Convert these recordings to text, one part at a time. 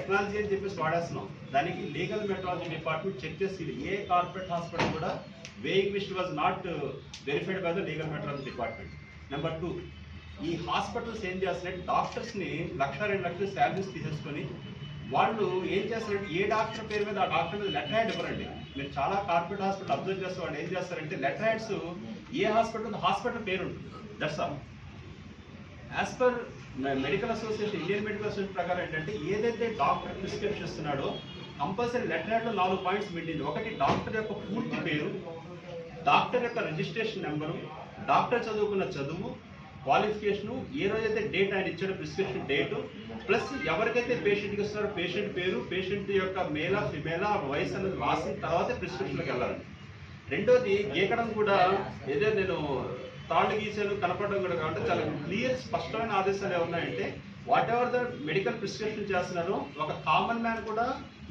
Technology అని చెప్పేసి వాడేస్తున్నాం. దానికి లీగల్ మెట్రాలజీ డిపార్ట్మెంట్ చెక్ చేసి ఏ కార్పొరేట్ హాస్పిటల్ కూడా weighing list was not verified by the legal metrology department. Number 2, ఈ హాస్పిటల్స్ ఏం చేస్తున్నారంటే డాక్టర్స్ని 1,00,000 2 లక్షలు శాలరీస్ తీసేసుకొని వాళ్ళు ఏం చేస్తారంటే ఏ డాక్టర్ పేరు మీద ఆ డాక్టర్ మీద లెటర్ హెడ్ ఇవ్వరండి. మీరు చాలా కార్పొరేట్ హాస్పిటల్ అబ్జర్వ్ చేస్తే వాళ్ళు ఏం చేస్తారంటే లెటర్ హెడ్స్ ఏ హాస్పిటల్ పేరు ఉంటుంది. That's all. As per medical association, Indian medical association ప్రకారం ఏంటంటే ఏదైతే డాక్టర్ ప్రిస్క్రిప్షన్ ఇస్తున్నాడో కంపల్సరీ లెటర్ హెడ్లో 4 పాయింట్స్ మెయింటైన్. ఒకటి డాక్టర్ యొక్క పూర్తి పేరు, డాక్టర్ యొక్క రిజిస్ట్రేషన్ నెంబరు, డాక్టర్ చదువుకున్న చదువు, క్వాలిఫికేషను, ఏ రోజైతే డేట్ ఆయన ఇచ్చాడో ప్రిస్క్రిప్షన్ డేటు, ప్లస్ ఎవరికైతే పేషెంట్కి ఇస్తున్నారో పేషెంట్ పేరు, పేషెంట్ యొక్క మేలా ఫిమేలా వయసు అనేది రాసిన తర్వాతే ప్రిస్క్రిప్షన్లోకి వెళ్ళాలి. రెండోది గీకడం కూడా ఏదో నేను తాళ్ళు గీసాను కనపడడం కూడా కాబట్టి చాలా క్లియర్ స్పష్టమైన ఆదేశాలు ఏమున్నాయంటే whatever the medical prescription చేస్తున్నారో ఒక కామన్ మ్యాన్ కూడా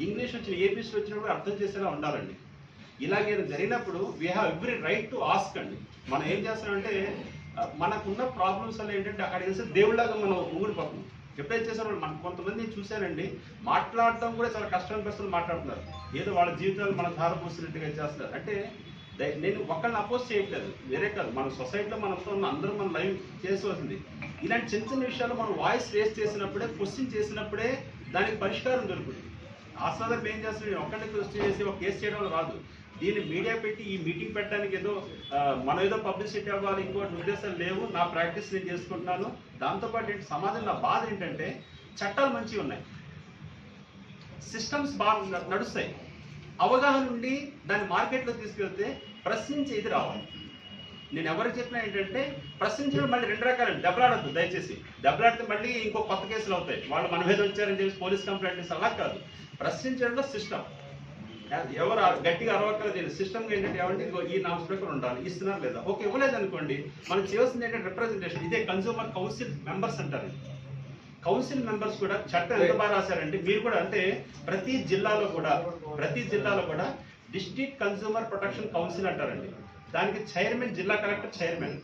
ఇంగ్లీష్ వచ్చిన ఏపీసీ వచ్చినప్పుడు అర్థం చేసేలా ఉండాలండి. ఇలాగే జరిగినప్పుడు we have every right to ask అండి. మనం ఏం చేస్తామంటే మనకున్న ప్రాబ్లమ్స్ వల్ల ఏంటంటే అక్కడ చేస్తే దేవుళ్ళగా మనం ఊడిపోతున్నాం. ఎప్పుడైతే చేశారో మనం కొంతమంది చూశానండి, మాట్లాడటం కూడా చాలా కష్టమైన పరిస్థితులు మాట్లాడుతున్నారు, ఏదో వాళ్ళ జీవితాలు మనం ధారపోసినట్టుగా చేస్తున్నారు. అంటే నేను ఒకళ్ళని అపోజ్ చేయట్లేదు, వేరే కాదు, మన సొసైటీలో మనతో ఉన్న అందరూ మనం లైవ్ చేసుకోవాల్సింది. ఇలాంటి చిన్న చిన్న విషయాలు మనం వాయిస్ రేస్ చేసినప్పుడే, క్వశ్చన్ చేసినప్పుడే దానికి పరిష్కారం దొరుకుతుంది. ఆస్వాదం ఏం చేస్తుంది, ఒక్కడిని క్వశ్చన్ చేసి ఒక కేసు చేయడం రాదు. దీన్ని మీడియా పెట్టి ఈ మీటింగ్ పెట్టడానికి ఏదో మనం ఏదో పబ్లిసిటీ అవ్వాలి ఇంకోటి ఉద్దేశాలు లేవు. నా ప్రాక్టీస్ నేను చేసుకుంటున్నాను. దాంతోపాటు ఏంటి సమాజం నా బాధ ఏంటంటే చట్టాలు మంచిగా ఉన్నాయి, సిస్టమ్స్ బాగా నడుస్తాయి, అవగాహన ఉండి దాన్ని మార్కెట్లో తీసుకెళ్తే ప్రశ్నించి ఇది రావాలి. నేను ఎవరికి చెప్పినా ఏంటంటే ప్రశ్నించడం మళ్ళీ 2 రకాలు. దెబ్బలాడద్దు దయచేసి. దెబ్బలాడితే మళ్ళీ ఇంకో కొత్త కేసులు అవుతాయి, వాళ్ళు మన మీద వచ్చారని చెప్పి పోలీస్ కంప్లైంట్ ఇస్తే అలా కాదు. ప్రశ్నించడంలో సిస్టమ్ ఎవరు గట్టిగా అరవక్కలు తెలియదు. సిస్టమ్ ఏంటంటే ఎవరికి ఈ నామ్స్ ప్రకారం ఉండాలి, ఇస్తున్నారు లేదా, ఓకే ఇవ్వలేదు అనుకోండి, మనం చేయాల్సింది ఏంటంటే రిప్రజెంటేషన్. ఇదే కన్స్యూమర్ కౌన్సిల్ మెంబర్స్ అంటారు. కౌన్సిల్ మెంబర్స్ కూడా చట్టం ఎంత బాగా రాశారంటే మీరు కూడా అంటే ప్రతి జిల్లాలో కూడా డిస్ట్రిక్ట్ కన్స్యూమర్ ప్రొటెక్షన్ కౌన్సిల్ అంటారండి. దానికి చైర్మన్ జిల్లా collector chairman,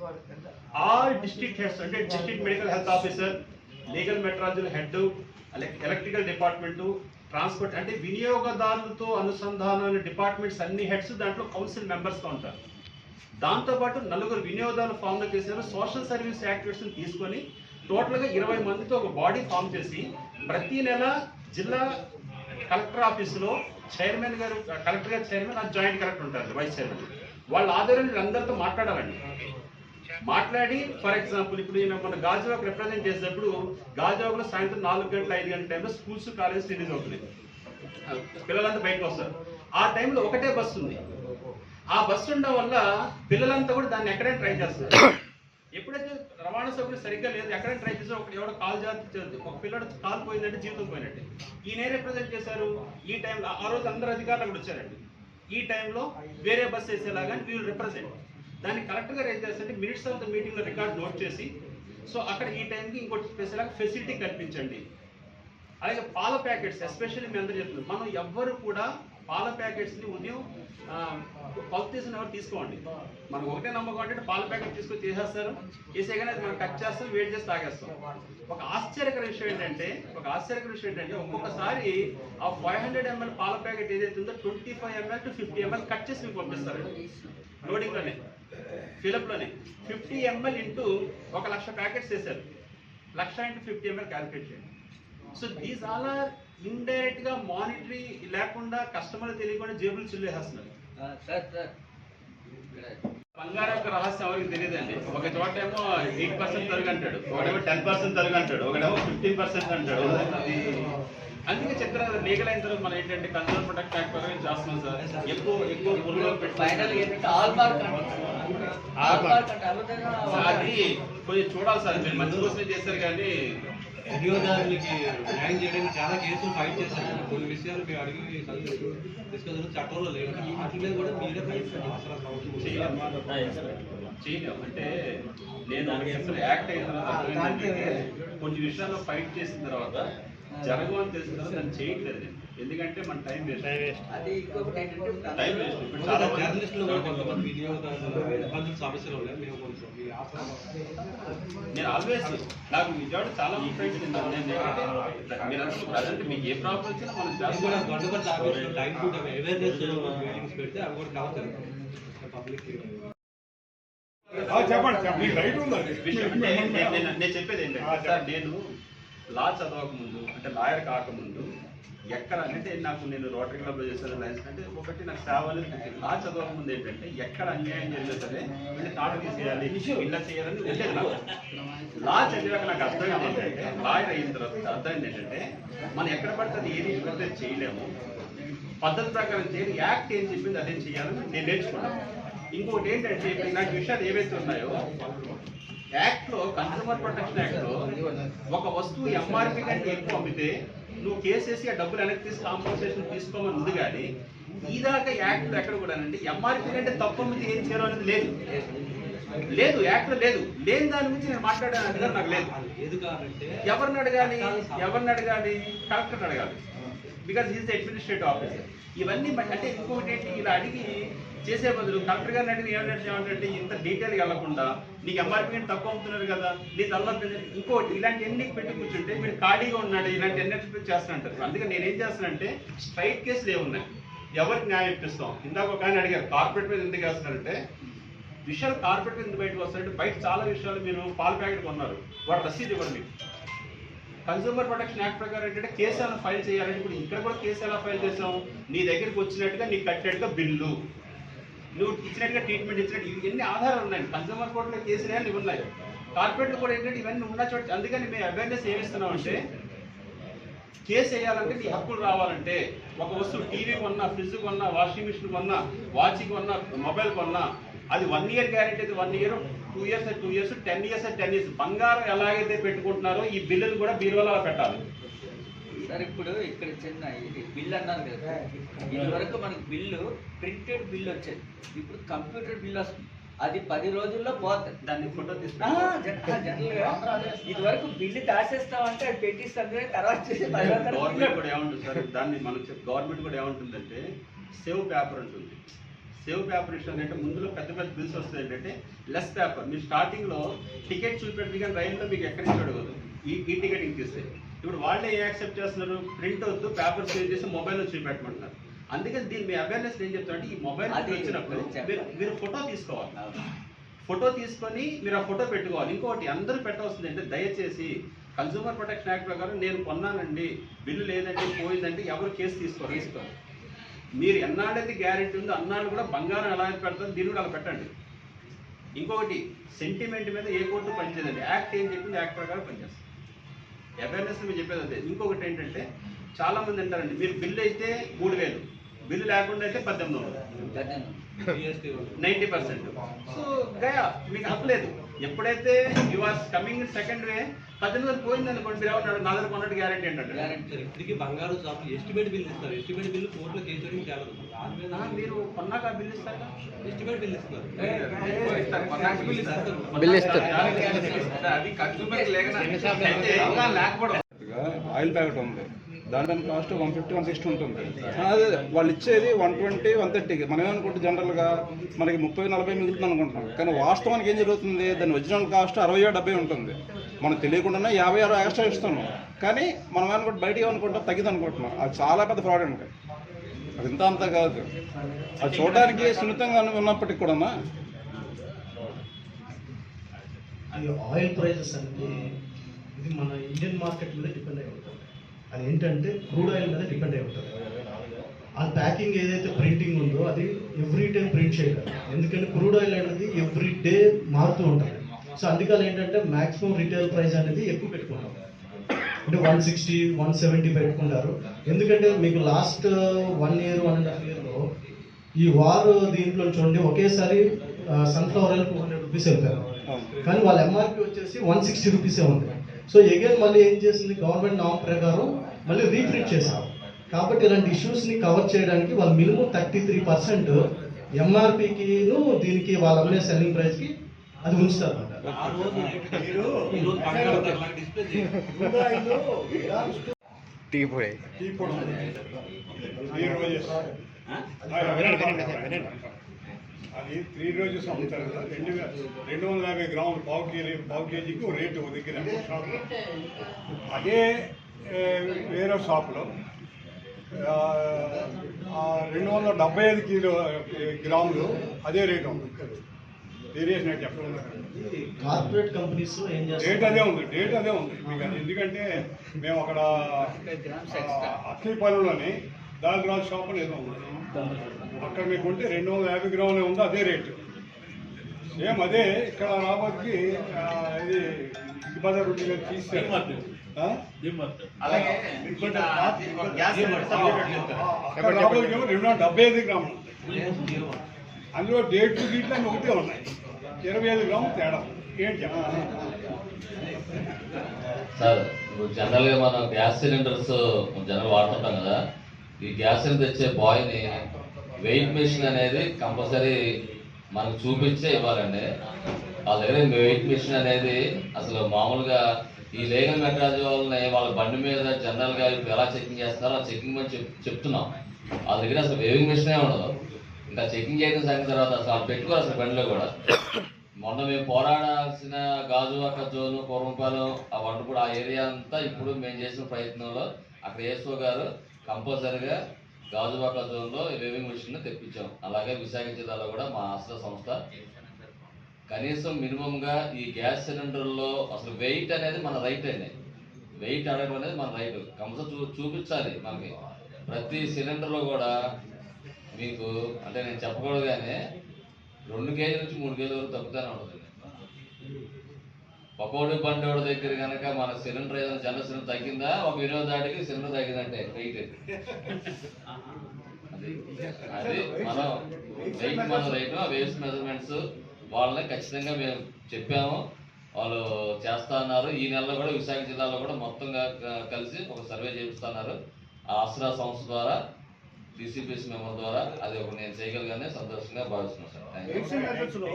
all district heads అంటే district medical health officer, legal metrology head, electrical department, transport అంటే వినియోగదారులతో అనుసంధానమైన డిపార్ట్మెంట్స్ అన్ని హెడ్స్ దాంట్లో కౌన్సిల్ మెంబర్స్గా ఉంటారు. దాంతోపాటు 4 వినియోగదారులు ఫామ్లో చేశారు. సోషల్ సర్వీస్ యాక్టివిటీస్ని తీసుకొని టోటల్గా 20 మందితో ఒక బాడీ ఫామ్ చేసి ప్రతి నెల జిల్లా కలెక్టర్ ఆఫీసులో చైర్మన్ గారు, కలెక్టర్ గారు చైర్మన్, ఆ జాయింట్ కలెక్టర్ ఉంటారు వైస్ చైర్మన్, వాళ్ళ ఆధ్వర్యంలో అందరితో మాట్లాడాలండి. మాట్లాడి ఫర్ ఎగ్జాంపుల్ ఇప్పుడు మన గాజువాక్ రిప్రజెంట్ చేసేటప్పుడు గాజువాక్లో సాయంత్రం 4 గంటల 5 గంటల టైంలో స్కూల్స్ కాలేజెస్ రిలీజ్ అవుతుంది, పిల్లలంతా బయటకు వస్తారు. ఆ టైంలో ఒకటే బస్సు ఉంది. ఆ బస్సు ఉండడం వల్ల పిల్లలంతా కూడా దాన్ని ఎక్కడైనా ట్రై చేస్తారు. ఎప్పుడైతే రవాణా సౌకర్యం సరిగ్గా లేదు, ఎక్కడైనా ట్రై చేస్తే ఒకటి ఎవడో కాల్ చేస్తుంది, ఒక పిల్లడు కాల్ పోయిందంటే జీవితం పోయినట్టే. ఈయన రిప్రజెంట్ చేశారు ఈ టైంలో. ఆ రోజు అందరు అధికారులు అక్కడ వచ్చారండి. ఈ టైంలో వేరే బస్సు వేసేలాగా వీ విల్ రిప్రజెంట్. దాన్ని కరెక్ట్గా ఏం చేస్తారంటే మినిట్స్ ఆఫ్ ద మీటింగ్లో రికార్డ్ నోట్ చేసి సో అక్కడ ఈ టైంకి ఇంకోటి స్పెషల్గా ఫెసిలిటీ కల్పించండి. అలాగే పాల ప్యాకెట్స్ ఎస్పెషల్లీ మేము అందరూ చెప్తున్నాం, మనం ఎవ్వరు కూడా పాల ప్యాకెట్స్ని ఉదయం పల్ప్ తీసిన ఎవరు తీసుకోండి. మనకు ఒకటే నమ్మకం అంటే పాల ప్యాకెట్ తీసుకొని తీసేస్తారు, తీసేగానే మనం కట్ చేస్తాం, వేడి చేసి తాగేస్తాం. ఒక ఆశ్చర్యకర విషయం ఏంటంటే ఒక్కొక్కసారి ఆ 500 ml పాల ప్యాకెట్ ఏదైతే ఉందో 25 ml to 50 ml కట్ చేసి మీకు పంపిస్తారు లోడింగ్లోనే, ఫిలప్లోనే. 50 ml ఇంటూ 1,00,000 ప్యాకెట్స్ వేశారు, 1,00,000 into 50 ml క్యాలిక్యులేట్ చేయండి. So these all are indirect గా మానిటరీ లేకుండా కస్టమర్ తెలియకుండా జేబులు చిల్లేసేస్తున్నారు. బంగారం యొక్క రహస్యం ఎవరికి తెలియదండి. ఒక చోట ఏమో 8% తరుగు అంటాడు, ఒకడేమో 10% తరుగు అంటాడు, ఒకడేమో 15% అంటాడు. అందుకే చెప్తారు లీగల్ అయిన తర్వాత మనం ఏంటంటే కన్స్యూమర్ ప్రొటెక్ట్ యాక్ట్ ప్రకారం చేస్తున్నాం సార్. ఎక్కువ పురుగులో అది కొంచెం చూడాలి సార్. మీరు మంచి కోసమే చేస్తారు కానీ వినియోగదారులకి న్యాయం చేయడానికి చాలా కేసులు ఫైట్ చేశారు. కొన్ని విషయాలు మేము అడిగి డిస్కషన్ చట్టంలో లేవు, వాటి మీద కూడా మీరే ఫైట్ చేయలేము. అంటే నేను యాక్ట్ అయిన తర్వాత కొన్ని విషయాల్లో ఫైట్ చేసిన తర్వాత జరగమని తెలిసిన తర్వాత దాన్ని చేయట్లేదు నేను. ఎందుకంటే మన టైం వేస్ట్. అది ఇంకొకటి ఏంటంటే టైం వేస్ట్. ఇప్పుడు చాలా మంది జర్నలిస్టులు కూడా కొంతమంది వినియోగదారులు ఇబ్బందులు సమస్యలు ఉన్నాయి. మేము కొంచెం మీ ఆసరా నేను ఆల్వేస్ నాకు విజయవాడ చాలా ఫ్రెండ్స్ ఉన్నారు. మీరు ప్రజెంట్ మీకు ఏ ప్రాబ్లం వచ్చినా మనం అది కూడా చేస్తాం. గవర్నమెంట్ ఆఫీసులో time to time awareness meetings పెడితే అవి కూడా కవర్ చేస్తాం పబ్లిక్. చెప్పండి మీకు రైట్ ఉందండి. విషయం అంటే నేను చెప్పేది ఏంటంటే సార్, నేను లా చదవకముందు అంటే లాయర్ కాకముందు ఎక్కడ అంటే నేను రోటరీ క్లబ్లో చేశాను లైసెన్స్ అంటే ఒకటి నాకు సేవ అనేది నచ్చింది. లా చదవకముందు ఏంటంటే ఎక్కడ అన్యాయం జరిగినా సరే వీళ్ళు తాట తీసేయాలి ఇలా చేయాలని ఉండేది నాకు. లా చదివాక నాకు అర్థమైంది ఏంటంటే లాయర్ అయిన తర్వాత అర్థమైంది ఏంటంటే మనం ఎక్కడ పడితే అది ఏది పడితే చేయలేము, పద్ధతి ప్రకారం చేయాలి, యాక్ట్ ఏం చెప్పింది అదేం చేయాలని నేను నేర్చుకున్నాను. ఇంకోటి ఏంటంటే ఇప్పుడు ఇలాంటి విషయాలు ఏవైతే ఉన్నాయో యాక్ట్ లో, కన్స్యూమర్ ప్రొటెక్షన్ యాక్ట్ లో ఒక వస్తువు ఎంఆర్పి కంటే ఎక్కువ అమ్మితే నువ్వు కేసేసి ఆ డబ్బులు వెనక్కి తీసి కాంపన్సేషన్ తీసుకోమని ఉంది. కానీ ఇదాకా యాక్ట్ లో ఎక్కడ కూడా అండి ఎంఆర్పి కంటే తక్కువ అమ్మితే ఏం చేయాలో అనేది లేదు యాక్ట్ లో లేదు. లేని దాని గురించి నేను మాట్లాడాను అధికారం నాకు లేదు. లేదు కాబట్టి ఎవరిని అడగాలి? కలెక్టర్ అడగాలి. Because is the administrative officer. ఇవన్నీ అంటే ఇంకొకటి ఏంటి, ఇలా అడిగి చేసే బదులు కలెక్టర్ గారిని అడిగి ఏమంటే ఇంత డీటెయిల్గా వెళ్ళకుండా నీకు ఎంఆర్పీ కంటే తక్కువ అమ్ముతున్నారు కదా నీ తర్వాత ఇంకోటి ఇలాంటి ఎన్ని పెట్టి కూర్చుంటే మీరు ఖాళీగా ఉన్నాడు ఇలాంటి ఎన్ని చేస్తానంటారు. అందుకే నేనేం చేస్తానంటే స్ట్రైట్ కేసులు ఏమున్నాయి, ఎవరికి న్యాయం ఇప్పిస్తాం. ఇందాక ఒక ఆయన అడిగారు కార్పొరేట్ మీద ఎందుకు వేస్తున్నారంటే విషయాలు కార్పొరేట్ మీద బయటకు వస్తారంటే బయట చాలా విషయాలు మీరు పాల ప్యాకెట్ కొన్నారు, వాడు రసీదు ఇవ్వండి. కన్స్యూమర్ ప్రొటెక్షన్ యాక్ట్ ప్రకారం ఏంటంటే కేసు ఎలా ఫైల్ చేయాలంటే ఇప్పుడు ఇక్కడ కూడా కేసు ఎలా ఫైల్ చేసాం, నీ దగ్గరికి వచ్చినట్టుగా నీకు కట్టినట్టుగా బిల్లు, నువ్వు ఇచ్చినట్టుగా ట్రీట్మెంట్ ఇచ్చినట్టు ఇవన్నీ ఆధారాలు ఉన్నాయి. కన్స్యూమర్ కోర్టులో కేసులు ఇవి ఉన్నాయి. కార్పొరేట్లు కూడా ఏంటంటే ఇవన్నీ ఉన్న చోట. అందుకని మేము అవేర్నెస్ ఏమిస్తున్నాం అంటే కేసు వేయాలంటే నీ హక్కులు రావాలంటే ఒక వస్తువు టీవీ కొన్నా, ఫ్రిడ్జ్ కొన్నా, వాషింగ్ మిషన్ కొన్నా, వాచ్ కొన్నా, మొబైల్ కొన్నా అది 1 year గ్యారెంటీ అయితే 1 year, 2 years 2 years, 10 years 10 years. బంగారం ఎలాగైతే పెట్టుకుంటున్నారో ఈ బిల్లులు కూడా బీరువాలో పెట్టాలి. సార్ ఇప్పుడు ఇక్కడ చిన్న ఇది బిల్ అన్నారు కదా, ఇది వరకు మనకి బిల్లు ప్రింటెడ్ బిల్ వచ్చేది, ఇప్పుడు కంప్యూటర్ బిల్ వస్తుంది. అది 10 రోజుల్లో పోతుంది. దాన్ని ఫోటో జనరల్గా ఇది వరకు బిల్లు దాచేస్తామంటే అది పెట్టిస్తాం, తర్వాత చేసి గవర్నమెంట్ కూడా ఏముంటుంది సార్, దాన్ని మనం గవర్నమెంట్ కూడా ఏముంటుందంటే సేవ్ పేపర్ ఉంటుంది. సేవ్ పేపర్ ఇష్టం అంటే ముందులో పెద్ద పెద్ద బిల్స్ వస్తుంది ఏంటంటే లెస్ పేపర్. మీరు స్టార్టింగ్లో టికెట్ చూపెట్టి కానీ రైల్లో మీకు ఎక్కడి నుంచి అడగదు ఈ టికెట్ ఇంకిస్తే. ఇప్పుడు వాళ్ళే ఏ యాక్సెప్ట్ చేస్తున్నారు, ప్రింట్ వద్దు పేపర్ సేవ్ చేసి మొబైల్లో చూపెట్టమంటున్నారు. అందుకని దీన్ని మీ అవేర్నెస్ ఏం చెప్తారంటే ఈ మొబైల్ వచ్చినప్పుడు మీరు ఫోటో తీసుకోవాలి. ఫోటో తీసుకొని మీరు ఆ ఫోటో పెట్టుకోవాలి. ఇంకోటి అందరూ పెట్టవలసింది అంటే దయచేసి కన్స్యూమర్ ప్రొటెక్షన్ యాక్ట్ ప్రకారం నేను కొన్నానండి బిల్లు లేదంటే పోయిందంటే ఎవరు కేసు తీసుకోవాలి. మీరు ఎన్నాళ్ళైతే గ్యారెంటీ ఉందో అన్నాళ్ళు కూడా బంగారం ఎలా పెడతారు దీన్ని కూడా అలా పెట్టండి. ఇంకొకటి సెంటిమెంట్ మీద ఏ కోర్టు పనిచేయదండి. యాక్ట్ ఏం చెప్పింది యాక్ట్ ప్రకారం పనిచేస్తుంది. అవేర్నెస్ మీరు చెప్పేది అదే. ఇంకొకటి ఏంటంటే చాలా మంది అంటారండి మీరు బిల్లు అయితే 3000, బిల్లు లేకుండా అయితే 1800, 90%. సో గయా మీకు హక్కులేదు. ఎప్పుడైతే you are coming second way 1800 పోయింది అనుకోండి, మీరు ఏమన్నాడు నా దగ్గర కొన్నట్టు గ్యారెంటీ ఏంటంటే ఇప్పటికి బంగారు షాపులు ఎస్టిమేట్ బిల్ ఇస్తారు. ఎస్టిమేట్ బిల్లు కోర్టులో కేసు వేయడం తేలదు. దాని మీద మీరు కొన్నాక బిల్లు ఇస్తారా? ఎస్టిమేట్ బిల్ ఇస్తున్నారు. అది కన్స్యూమర్ లేకపోవడం. ఆయిల్ ప్యాకెట్ ఉంది, దాని కాస్ట్ 150, 160 ఉంటుంది. అదే వాళ్ళు ఇచ్చేది 120, 130. మనం ఏమనుకుంటే జనరల్గా మనకి 30, 40 మిగులుతుంది అనుకుంటున్నాం. కానీ వాస్తవానికి ఏం జరుగుతుంది, దాని ఒరిజినల్ కాస్ట్ 60, 70 ఉంటుంది. మనం తెలియకుండానే 50, 60 ఎక్స్ట్రా ఇస్తున్నాం. కానీ మనం ఏమనుకుంటే బయట అనుకుంటాం తగ్గింది అనుకుంటున్నాం. అది చాలా పెద్ద ఫ్రాడ్ అండి. అది ఇంత అంతా కాదు. అది చూడడానికి సున్నితంగా ఉన్నప్పటికి కూడా ఈ ఆయిల్ ప్రైజెస్ అంటే ఇది మన ఇండియన్ మార్కెట్ మీద డిపెండ్ అయి ఉంటుంది. అది ఏంటంటే క్రూడ్ ఆయిల్ మీద డిపెండ్ అయి ఉంటుంది. ఆ ప్యాకింగ్ ఏదైతే ప్రింటింగ్ ఉందో అది ఎవ్రీ టైం ప్రింట్ చేయగలరు. ఎందుకంటే క్రూడ్ ఆయిల్ అనేది ఎవ్రీ డే మారుతూ ఉంటుంది. సో అందుకని ఏంటంటే మ్యాక్సిమం రిటైల్ ప్రైస్ అనేది ఎక్కువ పెట్టుకుంటాం. అంటే 160, 170 పెట్టుకుంటారు. ఎందుకంటే మీకు లాస్ట్ 1 year, 1.5 yearలో ఈ వార్ దీంట్లో చూడండి ఒకేసారి సన్ఫ్లవర్ ఆయిల్ 200 రూపీస్ వెళ్తారు. కానీ వాళ్ళ ఎంఆర్పి వచ్చేసి 160 రూపీసే ఉంది. సో అగైన్ మళ్ళీ ఏం చేసింది గవర్నమెంట్ నామ్ ప్రకారం మళ్ళీ రీప్రింట్ చేశారు. కాబట్టి ఇలాంటి ఇష్యూస్ని కవర్ చేయడానికి వాళ్ళు మినిమం 33% ఎంఆర్పికి దీనికి వాళ్ళు అమ్మే సెల్లింగ్ ప్రైస్కి అది ఉంచుతారు. టీ పొడి టీ పొడి ఉంది. 3 రోజెస్ ఆ? అది 3 రోజెస్ అమ్ముతారు కదా. 250 గ్రాములు పావు కేజీకి రేటు ఒక దగ్గర షాప్లో. అదే వేరే షాప్లో 275 గ్రాములు అదే రేటు ఉంది. వేరియేషన్ అయితే ఎక్కడ ఉంది? కార్పొరేట్ కంపెనీస్ ఏం రేట్ చేస్తారు? అదే ఉంది మీకు అది. ఎందుకంటే మేము అక్కడ అట్లీపాలెంలోని దాల్రాజ్ షాప్ అని ఏదో ఉంది. అక్కడ మీకు ఉంటే 250 గ్రాములే ఉంది, అదే రేటు. సేమ్ అదే ఇక్కడ రాబోతుకి ఇది బిగ్ బజార్ రొట్టి తీస్తారు. అలాగే ఇక్కడ ఒక గ్యాస్ సిలిండర్ అక్కడ రాబోతుకేమో 275 గ్రాములు ఉంది. అందులో డేట్ గీట్లు అన్నీ ఒకటే ఉన్నాయి. 25 గ్రాములు తేడా ఉంది. ఏంటి చెప్పాలి? సార్ ఇప్పుడు జనరల్గా మనం గ్యాస్ సిలిండర్స్ జనరల్ వాడుతుంటాం కదా. ఈ గ్యాస్ సిలిండర్ తెచ్చే బాయ్ని వెయిట్ మెషిన్ అనేది కంపల్సరీ మనకు చూపించే ఇవ్వాలండి. వాళ్ళ దగ్గర వెయిట్ మెషిన్ అనేది అసలు మామూలుగా ఈ లీగల్ మెట్రాలజీ వాళ్ళని వాళ్ళ బండి మీద జనరల్గా ఇప్పుడు ఎలా చెకింగ్ చేస్తారో ఆ చెకింగ్ అని చెప్తున్నాం. వాళ్ళ దగ్గర అసలు వేవింగ్ మెషినే ఉండదు. ఇంకా చెకింగ్ చేయడం సంగతి తర్వాత అసలు పెట్టుకోరు అసలు బండిలో కూడా. మొన్న మేము పోరాడాల్సిన గాజువాక జోను, పూర్వపాలెం ఆ వంటపూడి ఆ ఏరియా అంతా ఇప్పుడు మేము చేసిన ప్రయత్నంలో అక్కడ ఏసో గారు కంపల్సరీగా గాజువాక జోన్లో వేవింగ్ మిషన్ తెప్పించాం. అలాగే విశాఖ జిల్లాలో కూడా మా ఆశ్రయ సంస్థ కనీసం మినిమంగా ఈ గ్యాస్ సిలిండర్లో అసలు వెయిట్ అనేది మన రైట్ అండి. వెయిట్ అడగడం అనేది మన రైట్. కంపల్సరీ చూపించాలి మనకి. ప్రతి సిలిండర్లో కూడా మీకు అంటే నేను చెప్పకూడదు కానీ 2 కేజీల నుంచి 3 కేజీల వరకు తగ్గుతూనే ఉంటుంది. పకోడి బండోడి దగ్గర కనుక మన సిలిండర్ ఏదైనా జనరల్ సిలిండర్ తగ్గిందా, ఒక వినోదాడికి సిలిండర్ తగ్గిందంటే వెయిట్. అది మనం వెయిట్ మన రైట్. ఆ వేస్ట్ మెజర్మెంట్స్ వాళ్ళని ఖచ్చితంగా మేము చెప్పాము, వాళ్ళు చేస్తా అన్నారు. ఈ నెలలో కూడా విశాఖ జిల్లాలో కూడా మొత్తంగా కలిసి ఒక సర్వే చేపిస్తున్నారు. ఆ ఆశ్రా సంస్థ ద్వారా టీసీపీఎస్ మెంబర్ ద్వారా. అది ఒక నేను చేయగలిగానే సంతోషంగా భావిస్తున్నాను sir. Thank you.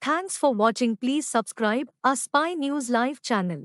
Thanks for watching. Please subscribe our Spy News Live channel.